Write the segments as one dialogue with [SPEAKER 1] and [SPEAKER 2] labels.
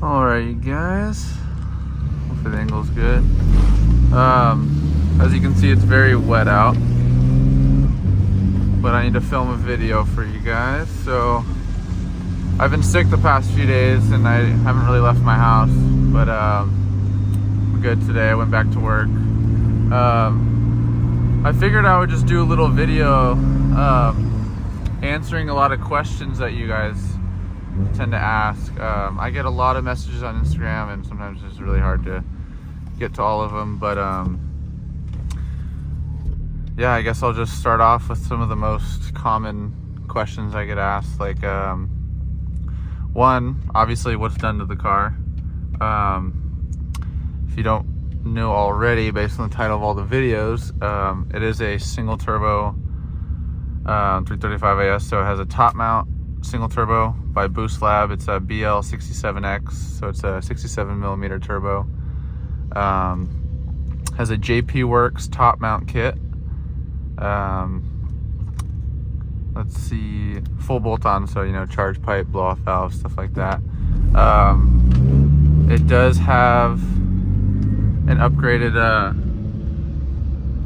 [SPEAKER 1] Alright, you guys. Hopefully the angle's good. As you can see, it's very wet out. But I need to film a video for you guys. So, I've been sick the past few days and I haven't really left my house. But I'm good today. I went back to work. I figured I would just do a little video answering a lot of questions that you guys tend to ask. I get a lot of messages on Instagram and sometimes it's really hard to get to all of them, but yeah, I guess I'll just start off with some of the most common questions I get asked. Like one, obviously what's done to the car. If you don't know already, based on the title of all the videos, it is a single turbo 335 AS, so it has a top mount single turbo by Boost Lab. It's a BL67X, so it's a 67 millimeter turbo. Has a JP Works top mount kit. Let's see, full bolt on, so charge pipe, blow off valve, stuff like that. It does have an upgraded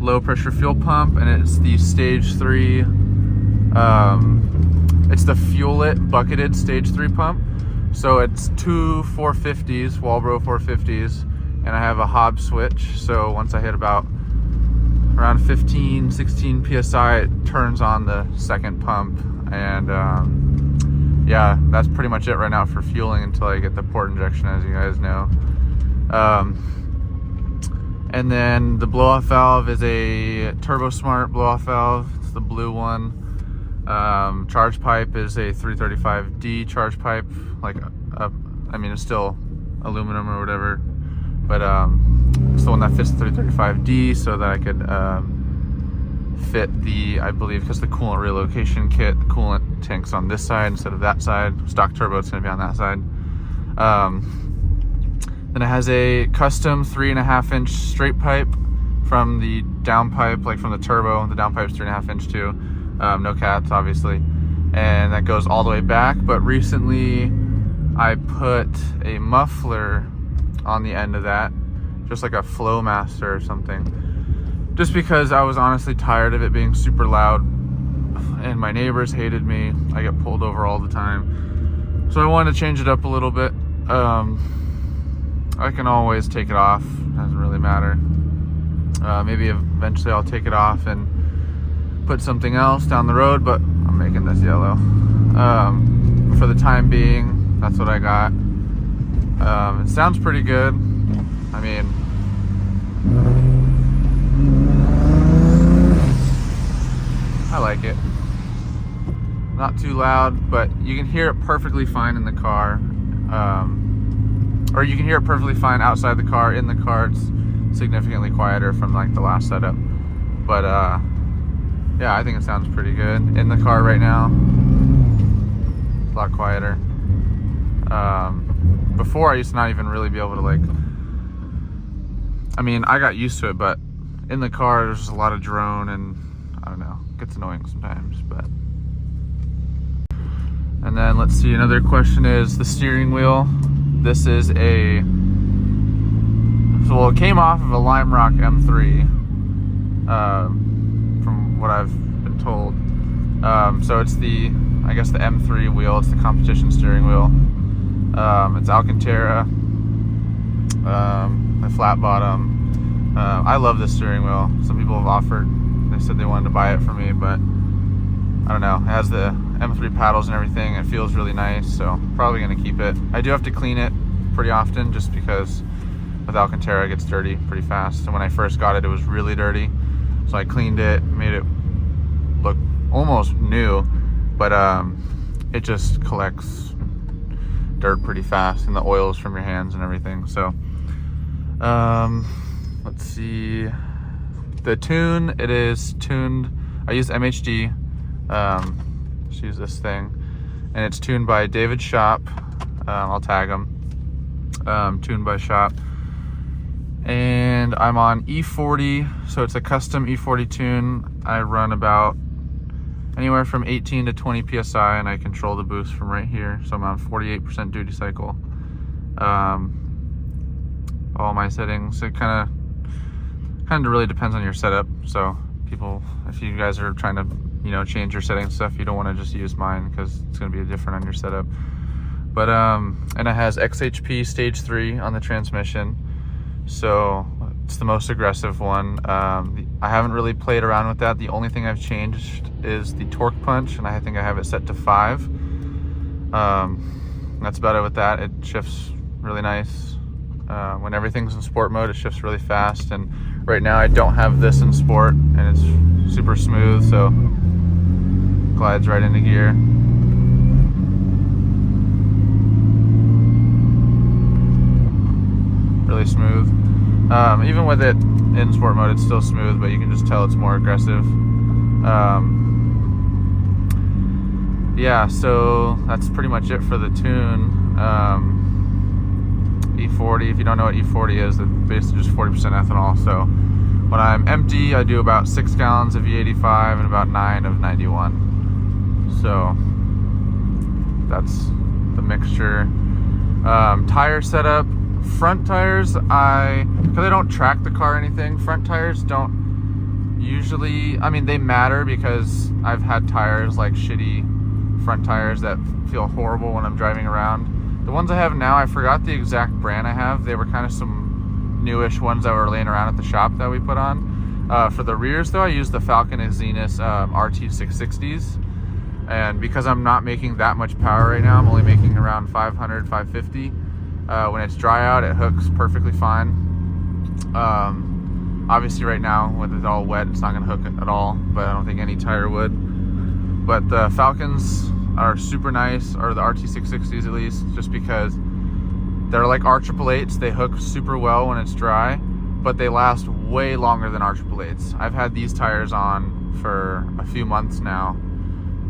[SPEAKER 1] low pressure fuel pump, and it's the stage 3. It's the Fuel It bucketed stage 3 pump. So it's two 450s, Walbro 450s, and I have a Hob switch. So once I hit about around 15, 16 PSI, it turns on the second pump. And yeah, that's pretty much it right now for fueling until I get the port injection, as you guys know. And then the blow-off valve is a Turbo Smart blow-off valve. It's the blue one. Charge pipe is a 335D charge pipe. I mean, it's still aluminum or whatever, but it's the one that fits the 335D, so that I could fit the, I believe, because the coolant relocation kit, the coolant tank's on this side instead of that side. Stock turbo, it's going to be on that side. Then it has a custom 3.5-inch straight pipe from the downpipe, like from the turbo. The downpipe's 3.5 inch too. No cats, obviously. And that goes all the way back. But recently I put a muffler on the end of that, just like a Flowmaster or something. Just because I was honestly tired of it being super loud and my neighbors hated me. I get pulled over all the time. So I wanted to change it up a little bit. I can always take it off, doesn't really matter. Maybe eventually I'll take it off and put something else down the road, but I'm making this yellow. For the time being, that's what I got. It sounds pretty good. I mean, I like it. Not too loud, but you can hear it perfectly fine in the car. Or you can hear it perfectly fine outside the car. In the car, it's significantly quieter from like the last setup. But yeah, I think it sounds pretty good. In the car right now, it's a lot quieter. Before, I used to not even really be able to I mean, I got used to it, but in the car, there's just a lot of drone, and I don't know, it gets annoying sometimes, but. And then let's see, another question is the steering wheel. This is it came off of a Lime Rock M3, from what I've been told. So it's I guess the M3 wheel, it's the competition steering wheel. It's Alcantara, a flat bottom. I love this steering wheel. Some people have offered, they said they wanted to buy it for me, but I don't know. It has the M3 paddles and everything. It feels really nice, so probably gonna keep it. I do have to clean it pretty often, just because with Alcantara it gets dirty pretty fast. And when I first got it, it was really dirty, so I cleaned it, made it look almost new, but it just collects dirt pretty fast, and the oils from your hands and everything. So let's see, the tune, it is tuned, I use MHD. Just use this thing, and it's tuned by David Shop. I'll tag him. Tuned by Shop, and I'm on E40, so it's a custom E40 tune. I run about anywhere from 18 to 20 psi, and I control the boost from right here, so I'm on 48% duty cycle. All my settings. It kind of really depends on your setup. So if you guys are trying to, you know, change your settings stuff, you don't want to just use mine because it's going to be different on your setup. But and it has XHP stage 3 on the transmission, so it's the most aggressive one. I haven't really played around with that. The only thing I've changed is the torque punch, and I think I have it set to 5. That's about it with that. It shifts really nice. When everything's in sport mode, it shifts really fast, and right now I don't have this in sport, and it's super smooth, so glides right into gear. Really smooth. Even with it in sport mode, it's still smooth, but you can just tell it's more aggressive. Yeah, so that's pretty much it for the tune. E40, if you don't know what E40 is, it's basically just 40% ethanol. So when I'm empty, I do about 6 gallons of E85 and about 9 of 91. So that's the mixture. Tire setup. Front tires, because I don't track the car or anything, front tires don't usually, I mean, they matter because I've had tires, like shitty front tires that feel horrible when I'm driving around. The ones I have now, I forgot the exact brand I have. They were kind of some newish ones that were laying around at the shop that we put on. For the rears though, I use the Falcon Exynos RT660s. And because I'm not making that much power right now, I'm only making around 500, 550. When it's dry out, it hooks perfectly fine. Obviously right now, when it's all wet, it's not going to hook at all, but I don't think any tire would. But the Falcons are super nice, or the RT660s at least, just because they're like R888s. They hook super well when it's dry, but they last way longer than R888s. I've had these tires on for a few months now.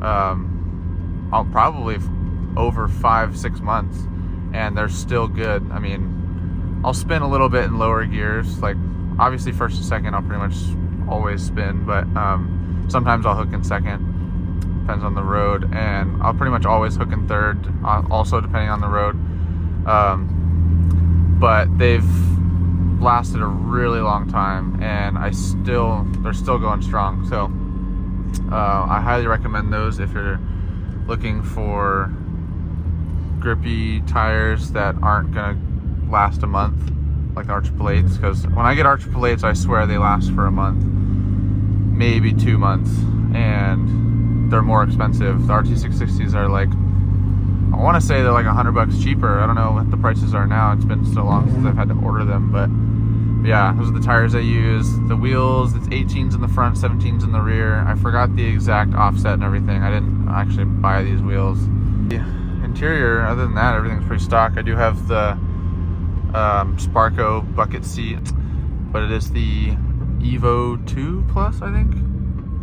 [SPEAKER 1] Probably over 5-6 months. And they're still good. I mean, I'll spin a little bit in lower gears. Like, obviously first and second, I'll pretty much always spin, but sometimes I'll hook in second. Depends on the road. And I'll pretty much always hook in third, also depending on the road. But they've lasted a really long time, and they're still going strong. So I highly recommend those if you're looking for grippy tires that aren't gonna last a month like R888s, because when I get R888s, I swear they last for a month, maybe 2 months, and they're more expensive. The RT660s are like, I want to say they're like $100 cheaper. I don't know what the prices are now. It's been so long since I've had to order them, but yeah, those are the tires I use. The wheels, it's 18s in the front, 17s in the rear. I forgot the exact offset and everything. I didn't actually buy these wheels. Yeah. Interior, other than that, everything's pretty stock. I do have the Sparco bucket seat, but it is the Evo 2 Plus, I think.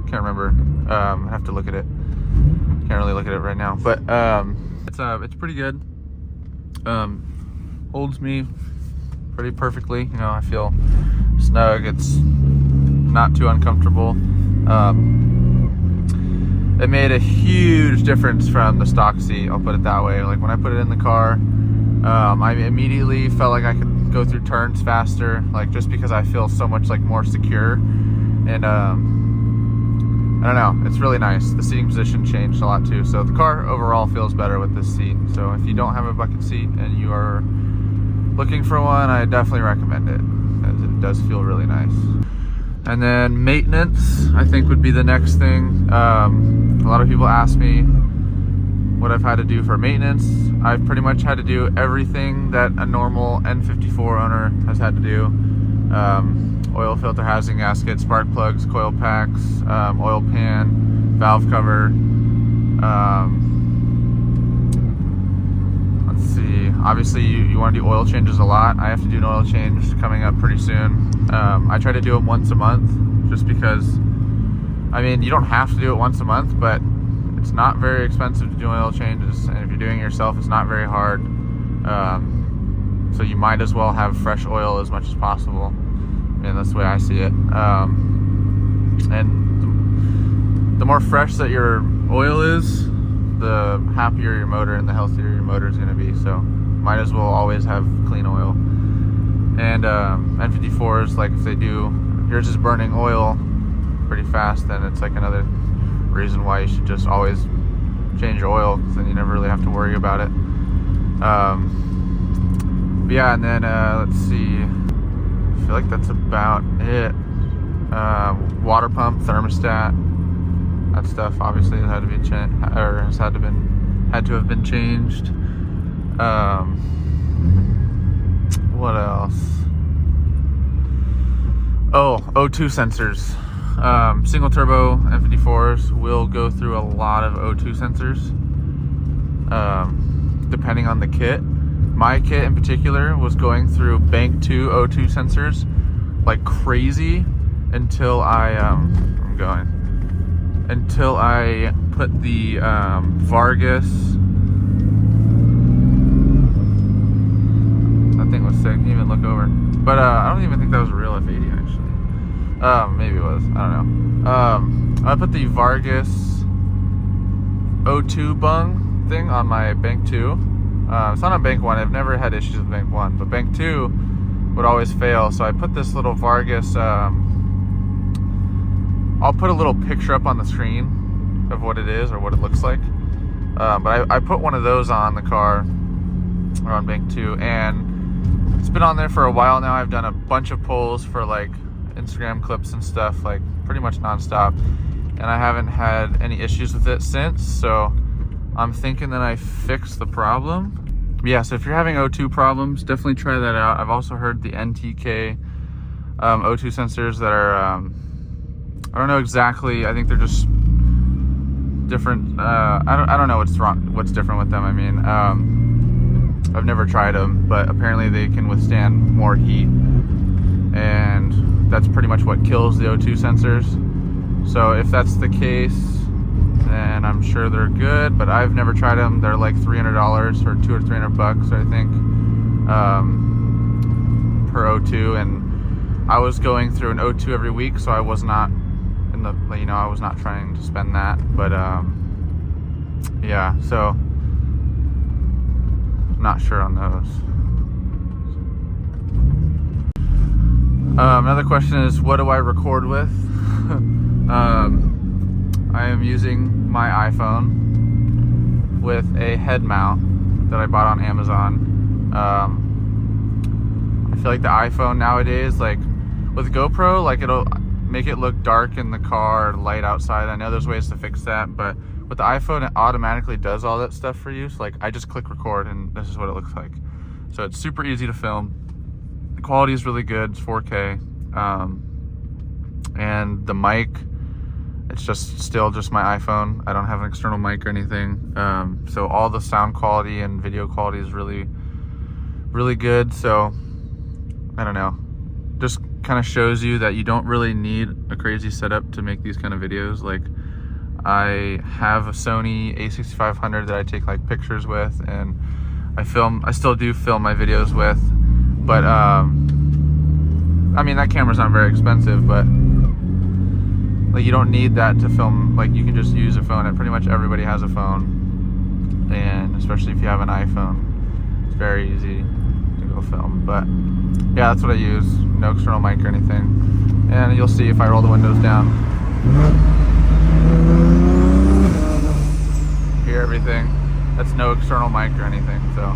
[SPEAKER 1] Can't remember. I have to look at it. Can't really look at it right now, but it's pretty good. Holds me pretty perfectly. You know, I feel snug. It's not too uncomfortable. It made a huge difference from the stock seat, I'll put it that way. Like when I put it in the car, I immediately felt like I could go through turns faster, like just because I feel so much like more secure. And I don't know, it's really nice. The seating position changed a lot too. So the car overall feels better with this seat. So if you don't have a bucket seat and you are looking for one, I definitely recommend it, as it does feel really nice. And then maintenance, I think, would be the next thing. A lot of people ask me what I've had to do for maintenance. I've pretty much had to do everything that a normal N54 owner has had to do. Oil filter housing gasket, spark plugs, coil packs, oil pan, valve cover. Let's see, obviously you want to do oil changes a lot. I have to do an oil change coming up pretty soon. I try to do them once a month, just because, I mean, you don't have to do it once a month, but it's not very expensive to do oil changes, and if you're doing it yourself, it's not very hard. So you might as well have fresh oil as much as possible. And that's the way I see it. And the more fresh that your oil is, the happier your motor and the healthier your motor is going to be. So might as well always have clean oil. And N54s, like if they do, yours is burning oil pretty fast, then it's like another reason why you should just always change your oil, because then you never really have to worry about it. But yeah, and then let's see, I feel like that's about it. Water pump, thermostat, that stuff obviously had to be had to have been changed. What else? Oh, O2 sensors. Single turbo N54s will go through a lot of O2 sensors, depending on the kit. My kit in particular was going through Bank 2 O2 sensors like crazy until I put the Vargas. That thing was sick. Didn't even look over. But I don't even think that was a real F80 actually. Maybe it was. I don't know. I put the Vargas O2 bung thing on my Bank 2. It's not on Bank 1. I've never had issues with Bank 1, but Bank 2 would always fail. So I put this little Vargas. I'll put a little picture up on the screen of what it is or what it looks like. But I put one of those on the car, or on Bank 2, and it's been on there for a while now. I've done a bunch of polls for like Instagram clips and stuff, like pretty much nonstop, and I haven't had any issues with it since. So I'm thinking that I fixed the problem. Yeah, so if you're having O2 problems, definitely try that out. I've also heard the NTK O2 sensors that are, I don't know exactly, I think they're just different. I don't know what's different with them. I mean, I've never tried them, but apparently they can withstand more heat, and that's pretty much what kills the O2 sensors. So if that's the case, then I'm sure they're good, but I've never tried them. They're like $300 or $200 or $300, I think, per O2, and I was going through an O2 every week, so I was not in the, I was not trying to spend that. But yeah, so not sure on those. Another question is, what do I record with? I am using my iPhone with a head mount that I bought on Amazon. I feel like the iPhone nowadays, like with GoPro, like it'll make it look dark in the car, light outside. I know there's ways to fix that, but with the iPhone, it automatically does all that stuff for you. So like I just click record and this is what it looks like. So it's super easy to film. The quality is really good, it's 4K. And the mic, it's still just my iPhone. I don't have an external mic or anything. So all the sound quality and video quality is really, really good. So I don't know, just kind of shows you that you don't really need a crazy setup to make these kind of videos. Like I have a Sony A6500 that I take like pictures with, and I still do film my videos with, but I mean, that camera's not very expensive, but like you don't need that to film. Like you can just use a phone, and pretty much everybody has a phone, and especially if you have an iPhone, it's very easy to go film. But yeah, that's what I use. No external mic or anything. And you'll see if I roll the windows down, hear everything. That's no external mic or anything, so.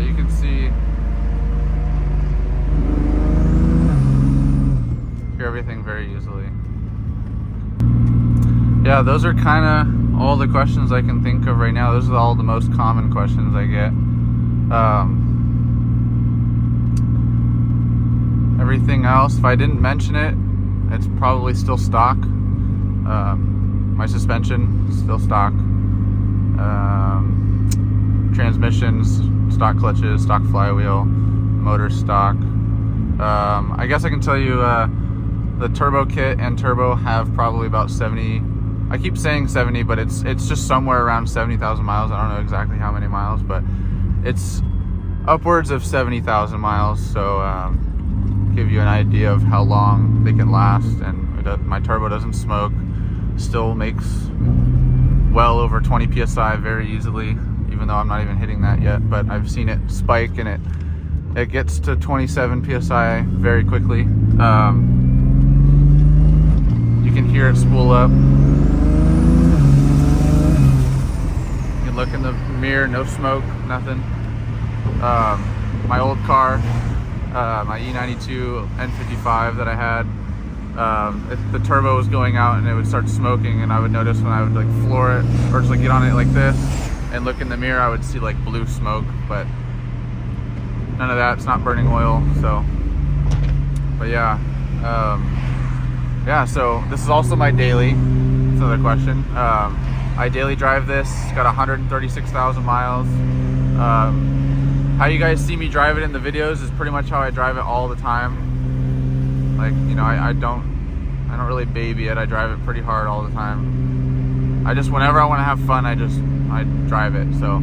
[SPEAKER 1] You can see, hear everything very easily. Yeah, those are kind of all the questions I can think of right now. Those are all the most common questions I get. Everything else, if I didn't mention it, it's probably still stock. My suspension is still stock. transmissions, stock clutches, stock flywheel, motor stock. I guess I can tell you the turbo kit and turbo have probably about 70. I keep saying 70, but it's just somewhere around 70,000 miles. I don't know exactly how many miles, but it's upwards of 70,000 miles. So give you an idea of how long they can last. And my turbo doesn't smoke. Still makes well over 20 psi very easily, even though I'm not even hitting that yet. But I've seen it spike, and it gets to 27 psi very quickly. You can hear it spool up. You can look in the mirror, no smoke, nothing. My old car, my E92 N55 that I had, the turbo was going out and it would start smoking, and I would notice when I would like floor it or just like get on it like this and look in the mirror, I would see like blue smoke, but none of that. It's not burning oil. So, but yeah. Yeah, so this is also my daily. That's another question. I daily drive this. It's got 136,000 miles. How you guys see me drive it in the videos is pretty much how I drive it all the time. Like, you know, I don't really baby it. I drive it pretty hard all the time. I just, whenever I want to have fun, I drive it. So,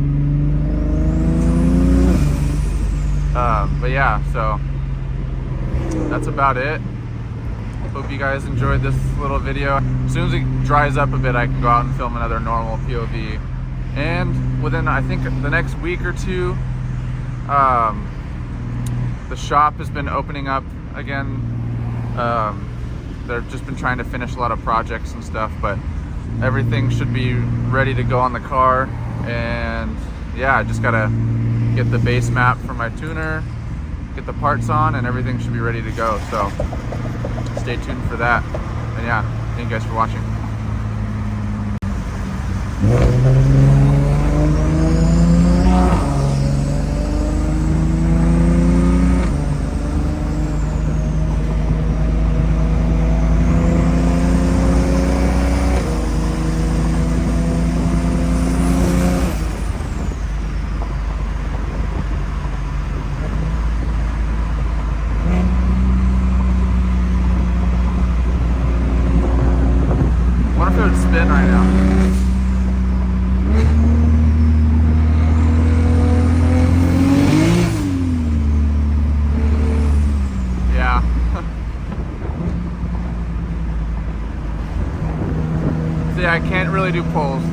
[SPEAKER 1] but yeah, so that's about it. Hope you guys enjoyed this little video. As soon as it dries up a bit, I can go out and film another normal POV. And within, I think, the next week or two, the shop has been opening up again. They've just been trying to finish a lot of projects and stuff, but everything should be ready to go on the car. And yeah, I just gotta get the base map for my tuner, get the parts on, and everything should be ready to go. So stay tuned for that. And yeah, thank you guys for watching. Spin right now. Yeah. See, I can't really do pulls.